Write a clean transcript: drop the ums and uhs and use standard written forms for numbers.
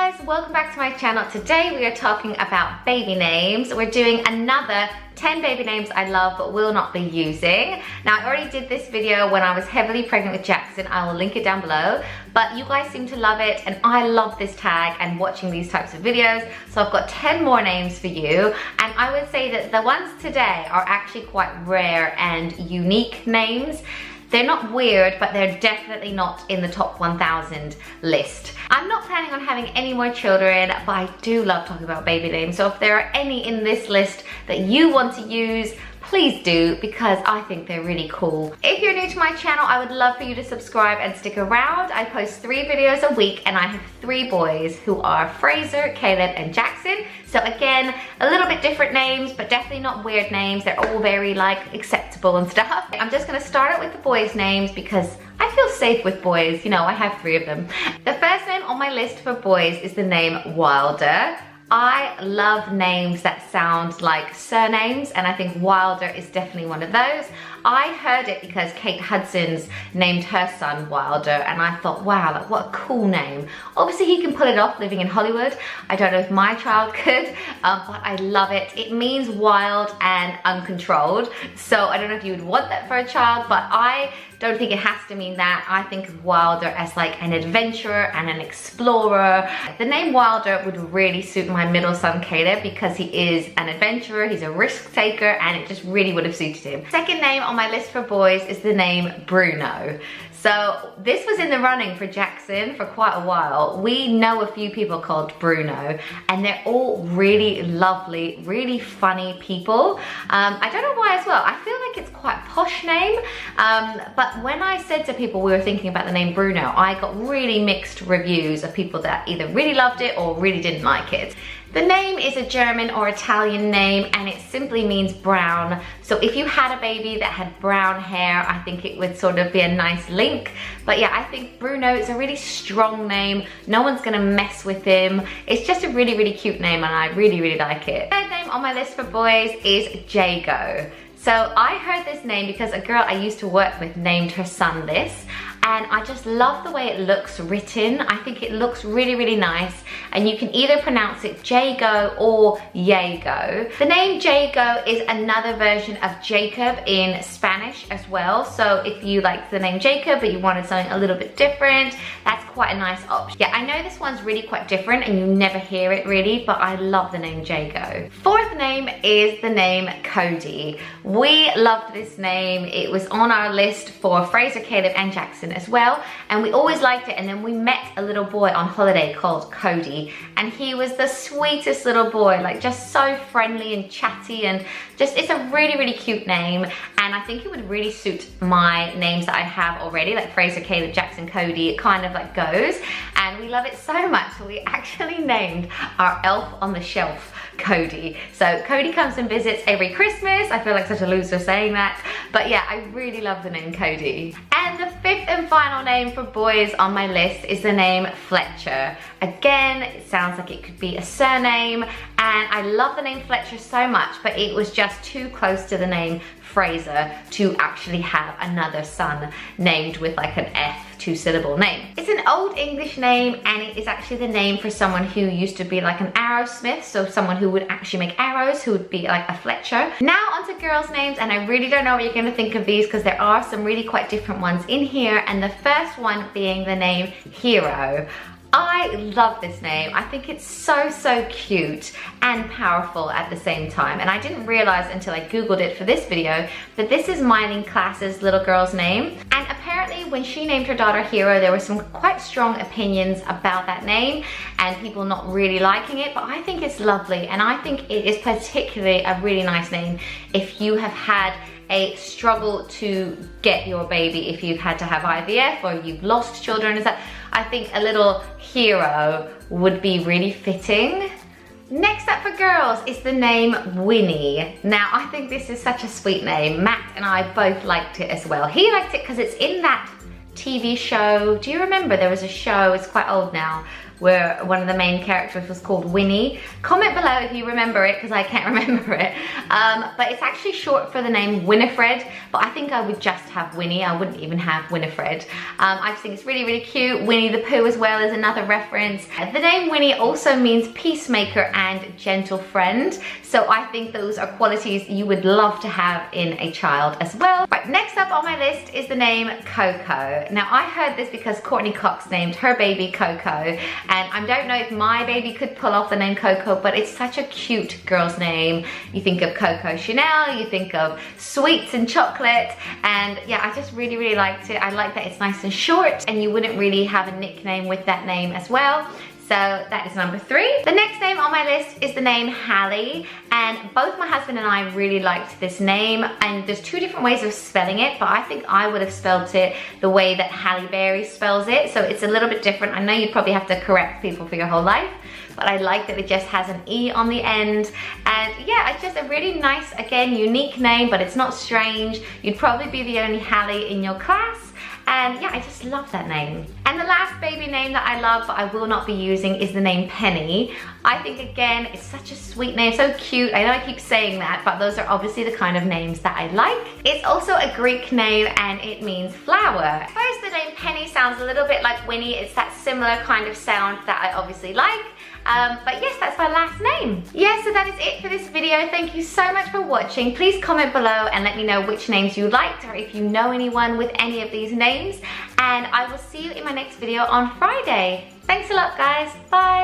guys, welcome back to my channel. Today we are talking about baby names. We're doing another 10 baby names I love but will not be using. Now I already did this video when I was heavily pregnant with Jackson. I will link it down below. But you guys seem to love it and I love this tag and watching these types of videos. So I've got 10 more names for you. And I would say that the ones today are actually quite rare and unique names. They're not weird, but they're definitely not in the top 1000 list. I'm not planning on having any more children, but I do love talking about baby names. So if there are any in this list that you want to use, please do, because I think they're really cool. If you're new to my channel, I would love for you to subscribe and stick around. I post 3 videos a week and I have 3 boys who are Fraser, Caleb, and Jackson. So again, a little bit different names, but definitely not weird names. They're all very like acceptable and stuff. I'm just gonna start out with the boys' names because I feel safe with boys. You know, I have 3 of them. The first name on my list for boys is the name Wilder. I love names that sound like surnames, and I think Wilder is definitely one of those. I heard it because Kate Hudson's named her son Wilder, and I thought, wow, like what a cool name. Obviously he can pull it off living in Hollywood. I don't know if my child could, but I love it. It means wild and uncontrolled. So I don't know if you would want that for a child, but I don't think it has to mean that. I think of Wilder as like an adventurer and an explorer. The name Wilder would really suit my middle son Caleb because he is an adventurer, he's a risk taker, and it just really would have suited him. Second name on my list for boys is the name Bruno. So this was in the running for Jackson for quite a while. We know a few people called Bruno and they're all really lovely, really funny people. I don't know why as well. I feel like it's quite a posh name, but when I said to people we were thinking about the name Bruno, I got really mixed reviews of people that either really loved it or really didn't like it. The name is a German or Italian name and it simply means brown. So if you had a baby that had brown hair, I think it would sort of be a nice link. But yeah, I think Bruno is a really strong name. No one's gonna mess with him. It's just a really, really cute name and I really, really like it. Third name on my list for boys is Jago. So I heard this name because a girl I used to work with named her son this, and I just love the way it looks written. I think it looks really, really nice, and you can either pronounce it Jago or Yago. The name Jago is another version of Jacob in Spanish as well, so if you like the name Jacob but you wanted something a little bit different, that's quite a nice option. Yeah, I know this one's really quite different and you never hear it really, but I love the name Jago. Fourth name is the name Cody. We loved this name. It was on our list for Fraser, Caleb, and Jackson as well, and we always liked it. And then we met a little boy on holiday called Cody, and he was the sweetest little boy, like just so friendly and chatty, and just it's a really, really cute name. And I think it would really suit my names that I have already, like Fraser, Caleb, Jackson, Cody. It kind of like goes, and we love it so much. We actually named our elf on the shelf Cody. So Cody comes and visits every Christmas. I feel like such a loser saying that, but yeah, I really love the name Cody. And the fifth and final name for boys on my list is the name Fletcher. Again, it sounds like it could be a surname, and I love the name Fletcher so much, but it was just too close to the name Fraser to actually have another son named with like an F 2-syllable name. It's an old English name and it is actually the name for someone who used to be like an arrowsmith, so someone who would actually make arrows, who would be like a Fletcher. Now onto girls' names, and I really don't know what you're gonna think of these because there are some really quite different ones in here, and the first one being the name Hero. I love this name. I think it's so, so cute and powerful at the same time. And I didn't realize until I Googled it for this video that this is Myleene Klass's little girl's name. And apparently when she named her daughter Hero, there were some quite strong opinions about that name and people not really liking it, but I think it's lovely. And I think it is particularly a really nice name if you have had a struggle to get your baby, if you've had to have IVF or you've lost children. I think a little Hero would be really fitting. Next up for girls is the name Winnie. Now I think this is such a sweet name. Matt and I both liked it as well. He liked it because it's in that TV show. Do you remember there was a show, it's quite old now, where one of the main characters was called Winnie? Comment below if you remember it, because I can't remember it. But it's actually short for the name Winifred, but I think I would just have Winnie. I wouldn't even have Winifred. I just think it's really, really cute. Winnie the Pooh as well is another reference. The name Winnie also means peacemaker and gentle friend. So I think those are qualities you would love to have in a child as well. Right, next up on my list is the name Coco. Now I heard this because Courtney Cox named her baby Coco. And I don't know if my baby could pull off the name Coco, but it's such a cute girl's name. You think of Coco Chanel, you think of sweets and chocolate, and yeah, I just really, really liked it. I like that it's nice and short, and you wouldn't really have a nickname with that name as well. So that is number 3. The next name on my list is the name Hallie, and both my husband and I really liked this name, and there's 2 different ways of spelling it, but I think I would have spelled it the way that Halle Berry spells it, so it's a little bit different. I know you probably have to correct people for your whole life, but I like that it just has an E on the end. And yeah, it's just a really nice, again, unique name, but it's not strange. You'd probably be the only Hallie in your class. And yeah, I just love that name. And the last baby name that I love, but I will not be using, is the name Penny. I think, again, it's such a sweet name, so cute. I know I keep saying that, but those are obviously the kind of names that I like. It's also a Greek name, and it means flower. First, the name Penny sounds a little bit like Winnie. It's that similar kind of sound that I obviously like. But yes, that's my last name. Yeah, so that is it for this video. Thank you so much for watching. Please comment below and let me know which names you liked, or if you know anyone with any of these names. And I will see you in my next video on Friday. Thanks a lot, guys. Bye.